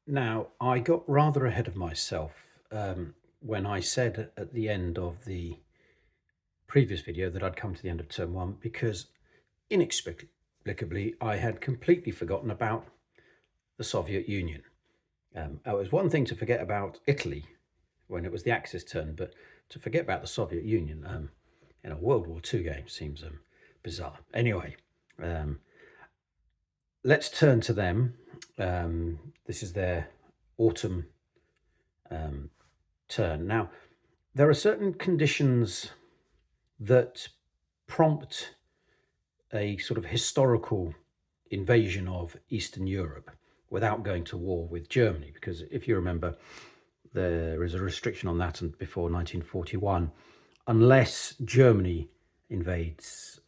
Now, I got rather ahead of myself when I said at the end of the previous video that I'd come to the end of term one because inexplicably I had completely forgotten about the Soviet Union. It was one thing to forget about Italy when it was the Axis turn, but to forget about the Soviet Union in a World War II game seems bizarre. Anyway, um, let's turn to them. This is their autumn um, turn. Now, there are certain conditions that prompt a sort of historical invasion of Eastern Europe without going to war with Germany, because if you remember, there is a restriction on that before 1941, unless Germany invades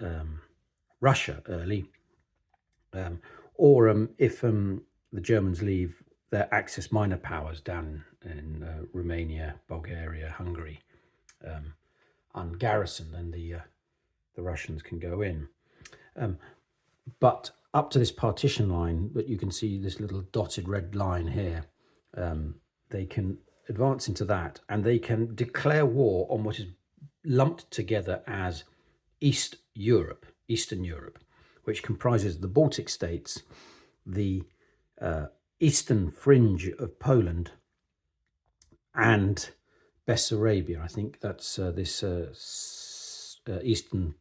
Russia early, or if the Germans leave their Axis minor powers down in Romania, Bulgaria, Hungary, ungarrisoned, then the Russians can go in. But up to this partition line that you can see, this little dotted red line here, they can advance into that and they can declare war on what is lumped together as Eastern Europe, which comprises the Baltic states, the eastern fringe of Poland, and Bessarabia. I think that's this eastern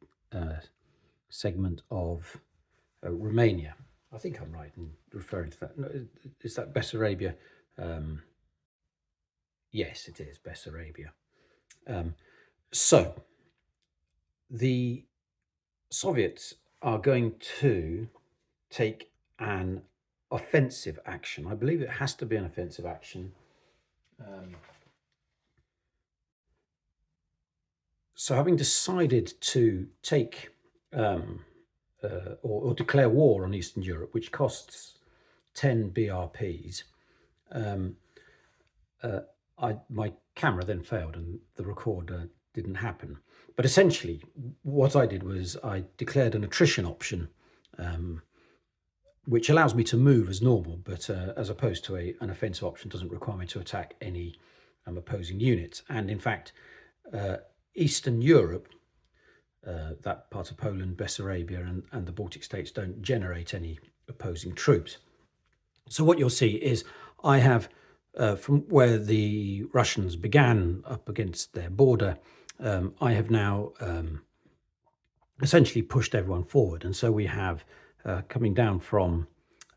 segment of Romania. I think I'm right in referring to that. No, is that Bessarabia? Yes, it is Bessarabia. So the Soviets are going to take an offensive action. I believe it has to be an offensive action. So having decided to take or declare war on Eastern Europe, which costs 10 BRPs, my camera then failed and the record didn't happen. But essentially, what I did was I declared an attrition option, which allows me to move as normal, but as opposed to an offensive option, doesn't require me to attack any opposing units. And in fact, Eastern Europe, that part of Poland, Bessarabia, and the Baltic states don't generate any opposing troops. So what you'll see is I have, from where the Russians began up against their border, I have now essentially pushed everyone forward. And so we have coming down from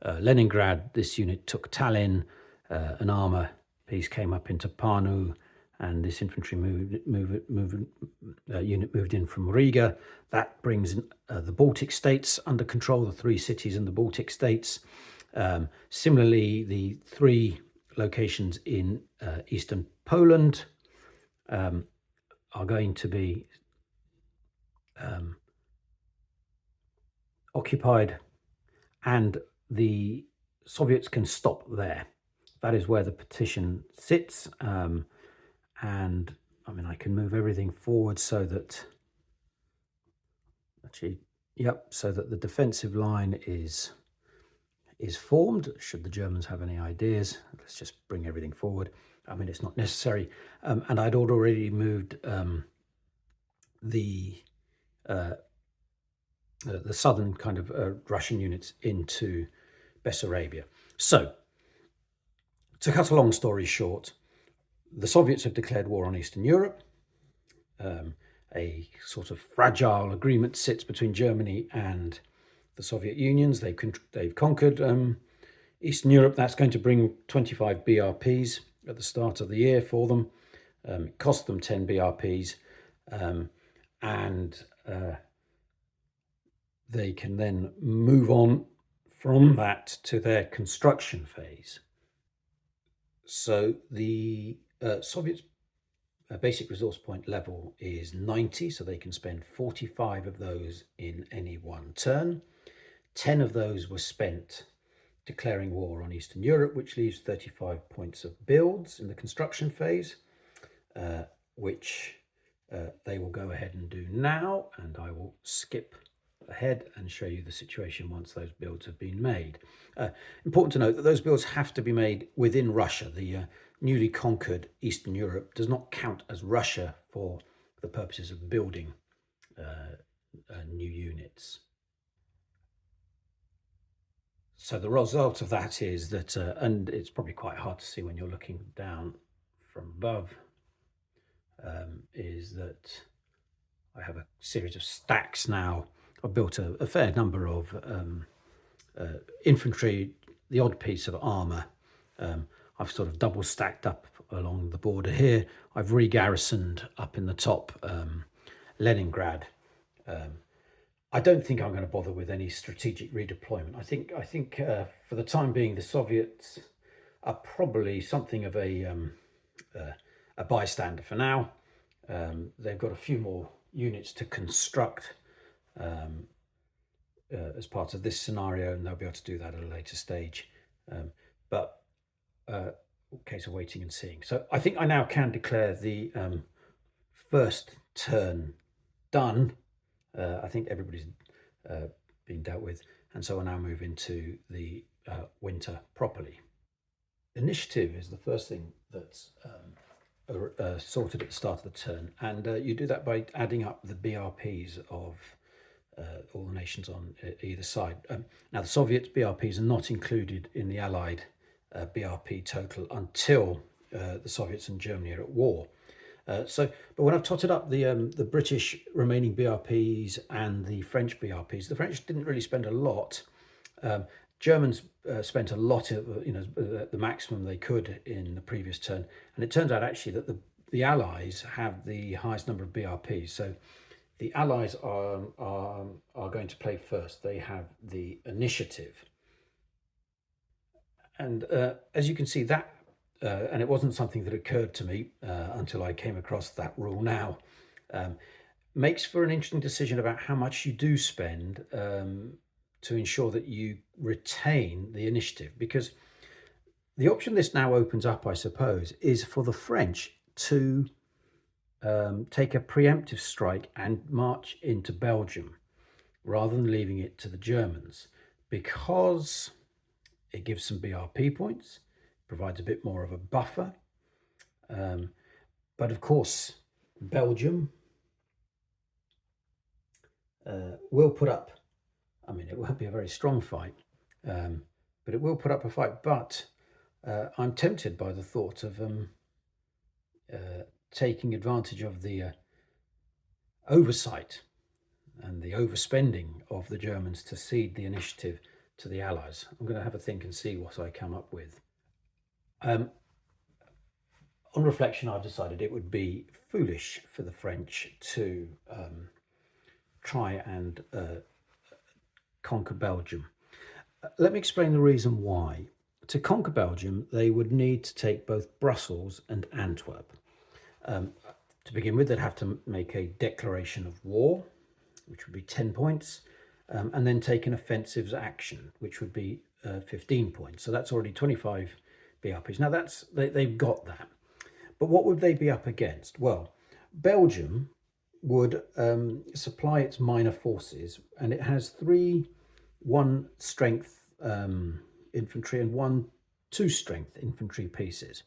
Leningrad, this unit took Tallinn, an armour piece came up into Pärnu, and this infantry unit moved in from Riga. That brings the Baltic states under control, the three cities in the Baltic states. Similarly, the three locations in eastern Poland are going to be occupied, and the Soviets can stop there. That is where the petition sits. And I mean, I can move everything forward so that so that the defensive line is formed should the Germans have any ideas. Let's just bring everything forward. I mean, it's not necessary. And I'd already moved the southern kind of Russian units into Bessarabia. So, to cut a long story short, the Soviets have declared war on Eastern Europe. A sort of fragile agreement sits between Germany and the Soviet Unions. They've conquered Eastern Europe. That's going to bring 25 BRPs at the start of the year for them. It cost them 10 BRPs, and they can then move on from that to their construction phase. So the Soviets' basic resource point level is 90, so they can spend 45 of those in any one turn. 10 of those were spent declaring war on Eastern Europe, which leaves 35 points of builds in the construction phase, which they will go ahead and do now, and I will skip ahead and show you the situation once those builds have been made. Important to note that those builds have to be made within Russia. The newly conquered Eastern Europe does not count as Russia for the purposes of building new units. So the result of that is that, and it's probably quite hard to see when you're looking down from above, is that I have a series of stacks now. I've built a fair number of infantry, the odd piece of armour. I've sort of double stacked up along the border here. I've re-garrisoned up in the top Leningrad. I don't think I'm going to bother with any strategic redeployment. I think for the time being, the Soviets are probably something of a bystander for now. They've got a few more units to construct as part of this scenario, and they'll be able to do that at a later stage. But case of waiting and seeing. So I think I now can declare the first turn done. I think everybody's been dealt with, and so I'll now move into the winter properly. Initiative is the first thing that's sorted at the start of the turn, and you do that by adding up the BRPs of all the nations on either side. Now the Soviet BRPs are not included in the Allied BRP total until the Soviets and Germany are at war. But when I've totted up the British remaining BRPs and the French BRPs, the French didn't really spend a lot. Germans spent a lot of, the maximum they could in the previous turn, and it turns out actually that the Allies have the highest number of BRPs. So the Allies are going to play first. They have the initiative, and as you can see that. And it wasn't something that occurred to me until I came across that rule now, makes for an interesting decision about how much you do spend to ensure that you retain the initiative. Because the option this now opens up, I suppose, is for the French to take a preemptive strike and march into Belgium rather than leaving it to the Germans, because it gives some BRP points, provides a bit more of a buffer. But of course, Belgium will put up, it won't be a very strong fight, but it will put up a fight. But I'm tempted by the thought of taking advantage of the oversight and the overspending of the Germans to cede the initiative to the Allies. I'm going to have a think and see what I come up with. On reflection, I've decided it would be foolish for the French to try and conquer Belgium. Let me explain the reason why. To conquer Belgium, they would need to take both Brussels and Antwerp. To begin with, they'd have to make a declaration of war, which would be 10 points, and then take an offensive action, which would be 15 points. So that's already 25 BRPs. Now they've got that. But what would they be up against? Well, Belgium would supply its minor forces, and it has 1 strength infantry and 2 strength infantry pieces,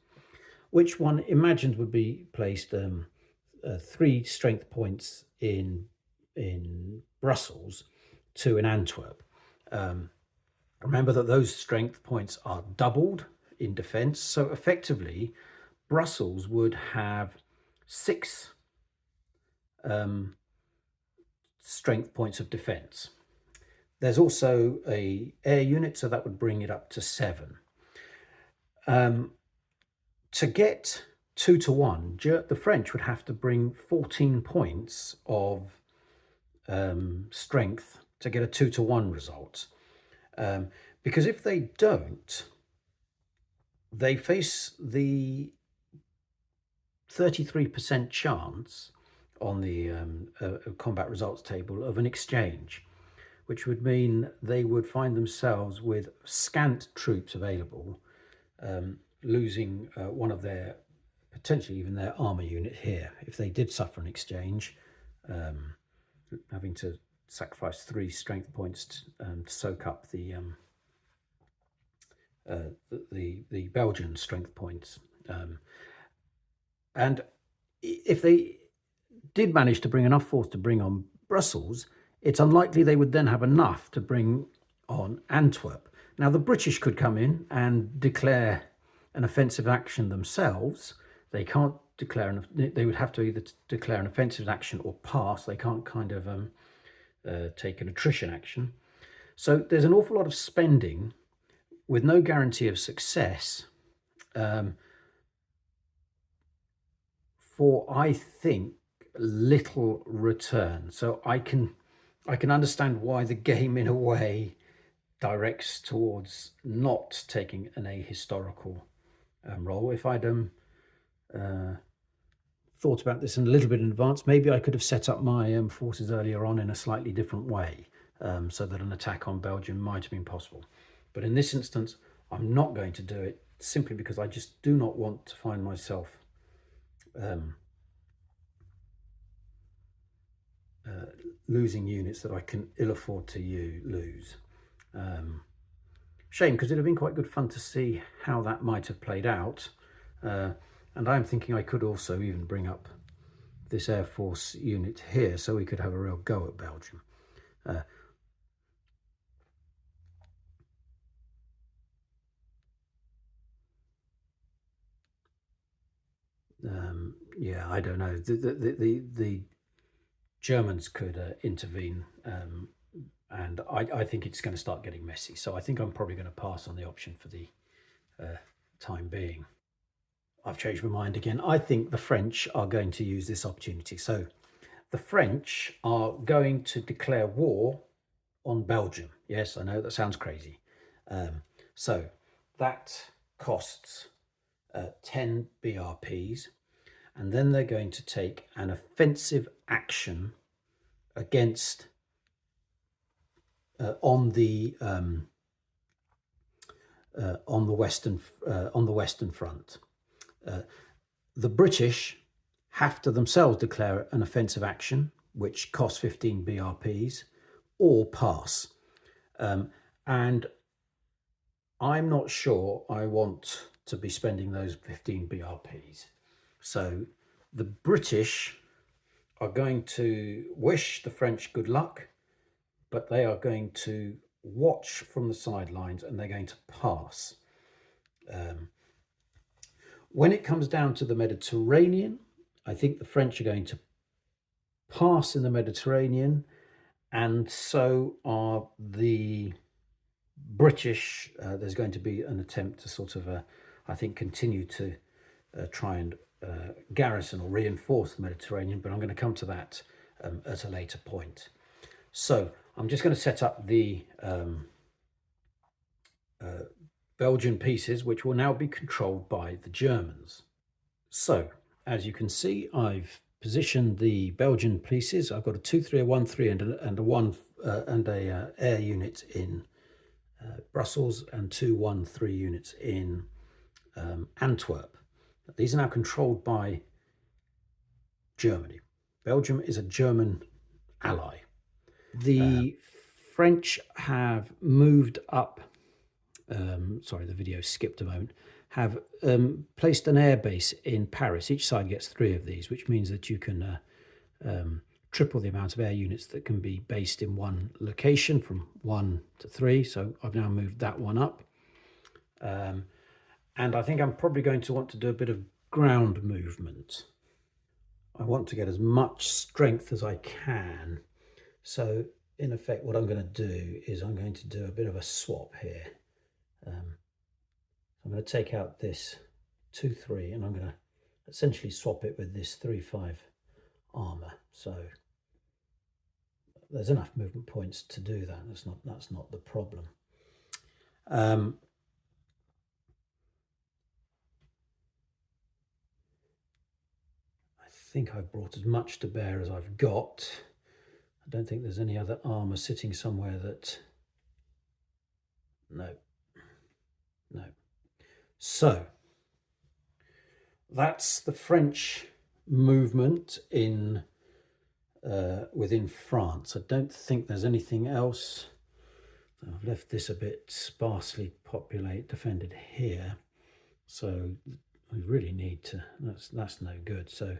which one imagined would be placed 3 strength points in Brussels, 2 in Antwerp. Remember that those strength points are doubled in defence, so effectively Brussels would have 6 strength points of defence. There's also a air unit, so that would bring it up to 7. To get 2 to 1, the French would have to bring 14 points of strength to get a 2 to 1 result. Because if they don't, they face the 33% chance on the combat results table of an exchange, which would mean they would find themselves with scant troops available, losing one of their, potentially even their armour unit here, if they did suffer an exchange, having to sacrifice 3 strength points to soak up the Belgian strength points. And if they did manage to bring enough force to bring on Brussels, it's unlikely they would then have enough to bring on Antwerp. Now, the British could come in and declare an offensive action themselves. They can't declare, they would have to either declare an offensive action or pass. They can't kind of take an attrition action. So there's an awful lot of spending with no guarantee of success for, I think, little return. So I can understand why the game, in a way, directs towards not taking an ahistorical role. If I'd thought about this in a little bit in advance, maybe I could have set up my forces earlier on in a slightly different way, so that an attack on Belgium might have been possible. But in this instance, I'm not going to do it, simply because I just do not want to find myself losing units that I can ill afford to lose. Shame, because it'd have been quite good fun to see how that might have played out. And I'm thinking I could also even bring up this Air Force unit here, so we could have a real go at Belgium. Yeah, I don't know. The Germans could intervene, and I think it's going to start getting messy. So I think I'm probably going to pass on the option for the time being. I've changed my mind again. I think the French are going to use this opportunity. So the French are going to declare war on Belgium. Yes, I know that sounds crazy. So that costs 10 BRPs, and then they're going to take an offensive action against on the Western Front. The British have to themselves declare an offensive action, which costs 15 BRPs, or pass. And I'm not sure I want to be spending those 15 BRPs. So the British are going to wish the French good luck, but they are going to watch from the sidelines, and they're going to pass. When it comes down to the Mediterranean, I think the French are going to pass in the Mediterranean, and so are the British. There's going to be an attempt to sort of, I think, continue to try and garrison or reinforce the Mediterranean, but I'm going to come to that at a later point. So I'm just going to set up the Belgian pieces, which will now be controlled by the Germans. So as you can see, I've positioned the Belgian pieces. I've got a 2-3, a 1-3, and a 1 and a air unit in Brussels, and 2-1-3 units in Antwerp. These are now controlled by Germany. Belgium is a German ally. The French have moved up, sorry, the video skipped a moment, have placed an air base in Paris. Each side gets 3 of these, which means that you can triple the amount of air units that can be based in one location, from 1 to 3. So I've now moved that one up. And I think I'm probably going to want to do a bit of ground movement. I want to get as much strength as I can. So in effect, what I'm going to do is I'm going to do a bit of a swap here. I'm going to take out this 2-3, and I'm going to essentially swap it with this 3-5 armor. So there's enough movement points to do that. That's not the problem. I think I've brought as much to bear as I've got. I don't think there's any other armor sitting somewhere that... No. So that's the French movement in within France. I don't think there's anything else. I've left this a bit sparsely defended here, so we really need to. That's no good. So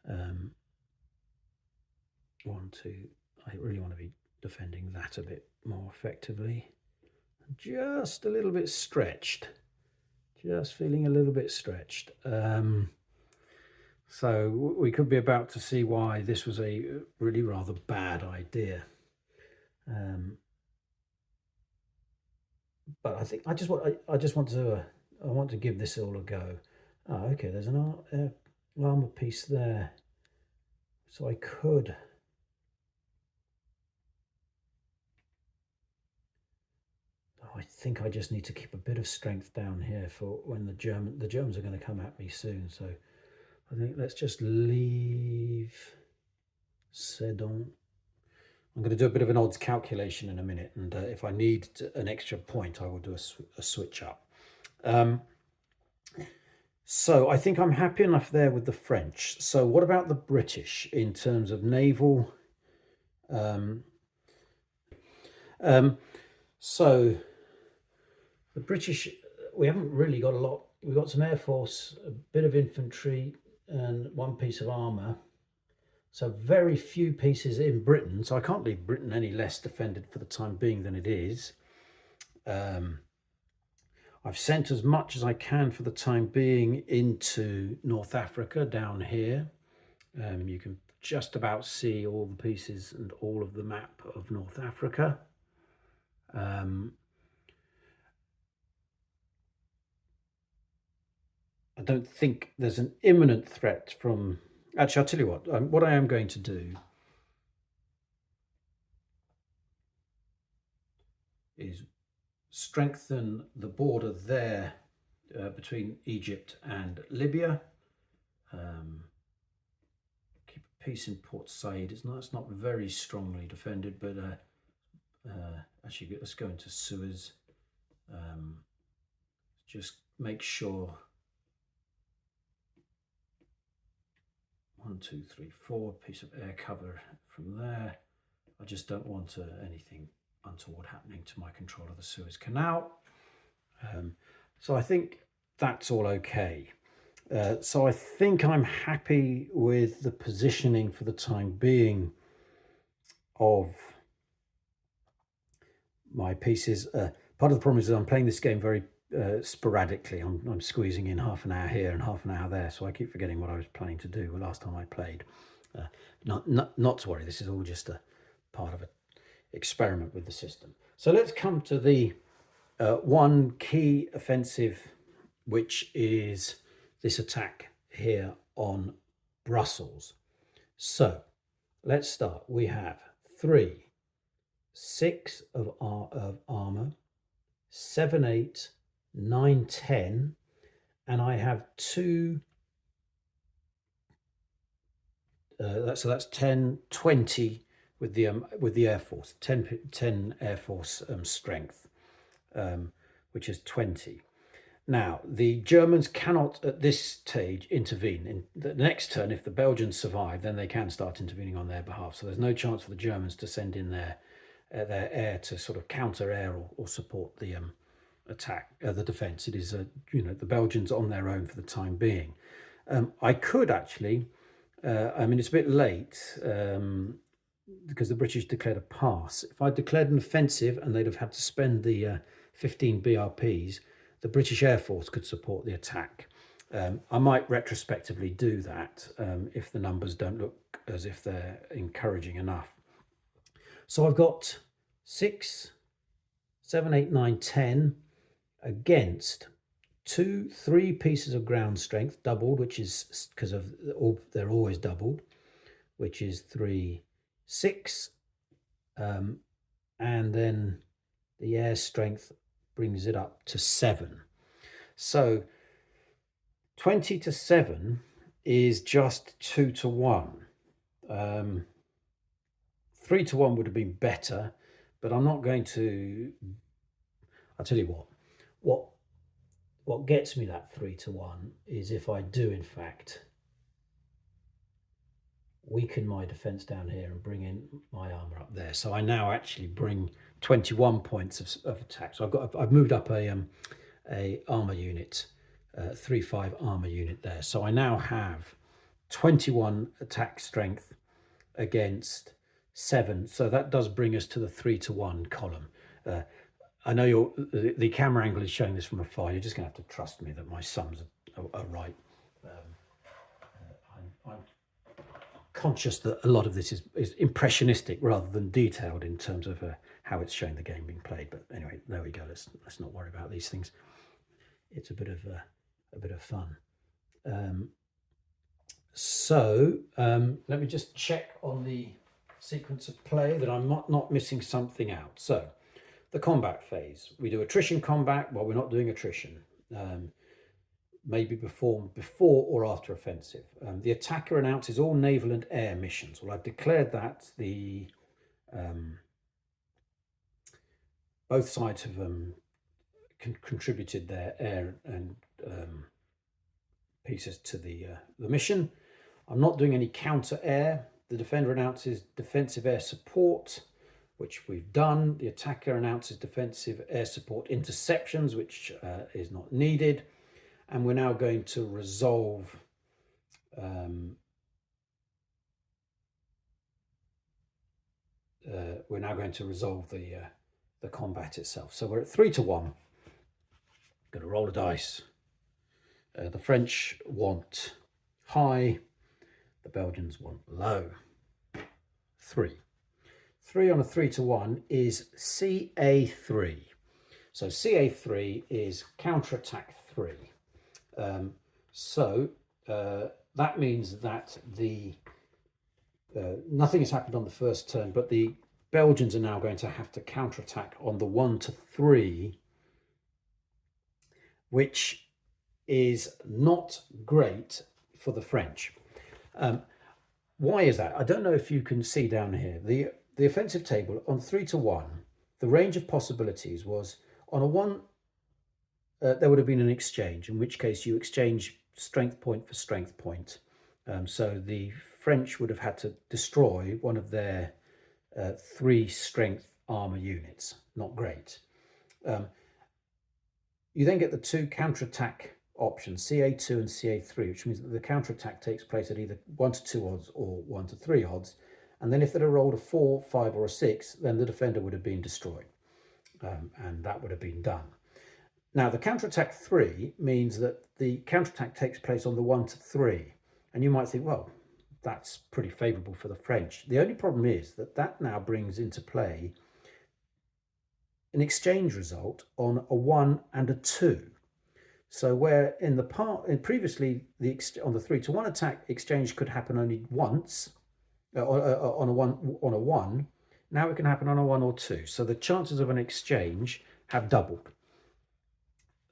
1, 2. I really want to be defending that a bit more effectively. Just a little bit stretched. Just feeling a little bit stretched. So we could be about to see why this was a really rather bad idea. But I think I want to give this all a go. Oh, okay, there's an armor piece there, so I could. Oh, I think I just need to keep a bit of strength down here for when the Germans are going to come at me soon. So I think let's just leave Sedan. I'm going to do a bit of an odds calculation in a minute, and if I need an extra point, I will do a switch up. So I think I'm happy enough there with the French. So what about the British in terms of naval? So the British, we haven't really got a lot. We've got some Air Force, a bit of infantry, and 1 piece of armour. So very few pieces in Britain. So I can't leave Britain any less defended for the time being than it is. I've sent as much as I can for the time being into North Africa down here. You can just about see all the pieces and all of the map of North Africa. I don't think there's an imminent threat from... Actually, I'll tell you what I am going to do is strengthen the border there between Egypt and Libya. Keep peace in Port Said. It's not very strongly defended, but actually let's go into Suez. Just make sure 1, 2, 3, 4 piece of air cover from there. I just don't want anything untoward happening to my control of the Suez Canal. So I think that's all okay. So I think I'm happy with the positioning for the time being of my pieces. Part of the problem is that I'm playing this game very sporadically. I'm squeezing in half an hour here and half an hour there, so I keep forgetting what I was planning to do the last time I played. Not to worry, this is all just a part of an experiment with the system. So let's come to the one key offensive, which is this attack here on Brussels. So let's start. We have 3, 6 of armor, 7, 8, 9, 10, and I have 2. So that's 10, 20 with the Air Force. 10 Air Force strength, which is 20. Now, the Germans cannot at this stage intervene. In the next turn, if the Belgians survive, then they can start intervening on their behalf. So there's no chance for the Germans to send in their air to sort of counter air or support the attack, the defence. It is, the Belgians on their own for the time being. I could actually, I mean, it's a bit late because the British declared a pass. If I declared an offensive and they'd have had to spend the 15 BRPs, the British Air Force could support the attack. I might retrospectively do that if the numbers don't look as if they're encouraging enough. So I've got 6, 7, 8, 9, 10 against 2, 3 pieces of ground strength doubled, which is because of they're always doubled, which is 3, 6, and then the air strength brings it up to 7. So 20 to 7 is just 2 to 1. 3 to 1 would have been better, but I'm not going to. I'll tell you what gets me that 3 to 1 is if I do in fact weaken my defense down here and bring in my armor up there. So I now actually bring 21 points of attack. So I've moved up a armor unit, 3/5 armor unit there. So I now have 21 attack strength against 7. So that does bring us to the 3-to-1 column. I know the camera angle is showing this from afar. You're just going to have to trust me that my sums are right. I'm conscious that a lot of this is impressionistic rather than detailed in terms of how it's showing the game being played. But anyway, there we go. Let's not worry about these things. It's a bit of fun. Let me just check on the sequence of play that I'm not missing something out. So the combat phase, we do attrition combat. Well, we're not doing attrition. Maybe before or after offensive. The attacker announces all naval and air missions. Well, I've declared that the both sides have contributed their air and pieces to the mission. I'm not doing any counter air. The defender announces defensive air support, which we've done. The attacker announces defensive air support interceptions, which is not needed. And we're now going to resolve the combat itself. So we're at 3-to-1. Going to roll a dice. The French want high. The Belgians want low. 3. 3 on a 3-to-1 is CA3. So CA3 is counterattack 3. That means that nothing has happened on the first turn, but the Belgians are now going to have to counterattack on the 1-to-3, which is not great for the French. Why is that? I don't know if you can see down here. The offensive table on 3-to-1, the range of possibilities was on a 1. There would have been an exchange, in which case you exchange strength point for strength point. So the French would have had to destroy one of their 3 strength armor units. Not great. You then get the 2 counterattack options, CA2 and CA3, which means that the counterattack takes place at either 1-to-2 odds or 1-to-3 odds. And then if they'd have rolled a 4, 5, or a 6, then the defender would have been destroyed. And that would have been done. Now, the counterattack 3 means that the counterattack takes place on the 1-to-3. And you might think, well, that's pretty favourable for the French. The only problem is that now brings into play an exchange result on a 1 and a 2. So where previously on the 3-to-1 attack, exchange could happen only once on a 1. Now it can happen on a 1 or 2. So the chances of an exchange have doubled.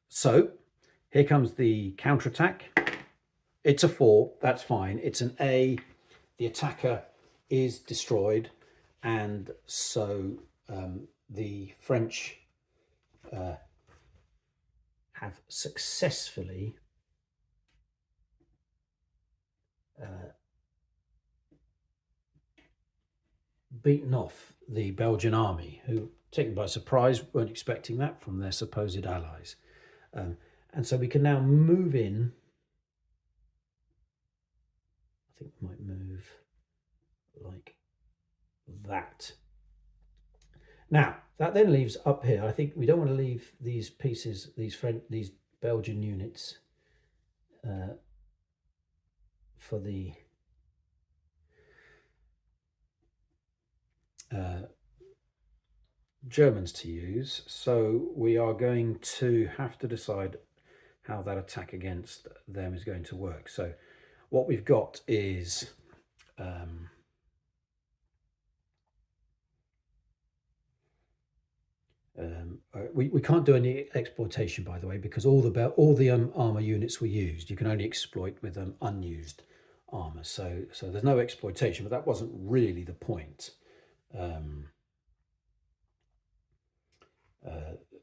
So here comes the counterattack. It's a 4, that's fine. It's an A. The attacker is destroyed, and so the French have successfully beaten off the Belgian army, who, taken by surprise, weren't expecting that from their supposed allies. And so we can now move in. I think we might move like that. Now, that then leaves up here, I think we don't want to leave these pieces, these Belgian units for the Germans to use. So we are going to have to decide how that attack against them is going to work. So what we've got is we can't do any exploitation, by the way, because all the armor units were used. You can only exploit with unused armor. So there's no exploitation, but that wasn't really the point.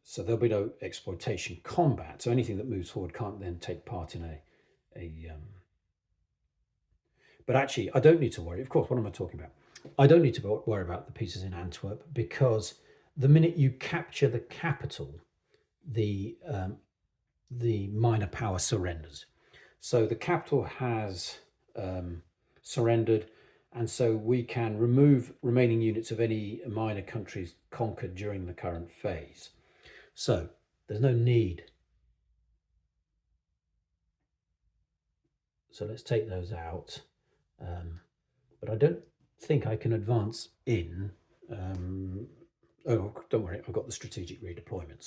So there'll be no exploitation combat. So anything that moves forward can't then take part in But actually, I don't need to worry. Of course, what am I talking about? I don't need to worry about the pieces in Antwerp, because the minute you capture the capital, the minor power surrenders. So the capital has surrendered, and so we can remove remaining units of any minor countries conquered during the current phase. So there's no need. So let's take those out. But I don't think I can advance in. Oh, don't worry, I've got the strategic redeployment.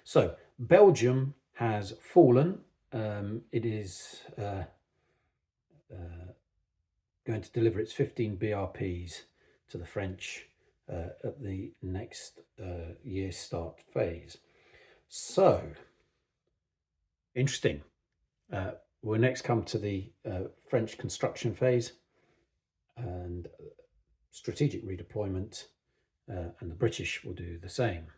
So Belgium has fallen. It is going to deliver its 15 BRPs to the French at the next year's start phase. So, interesting. We'll next come to the French construction phase and strategic redeployment, and the British will do the same.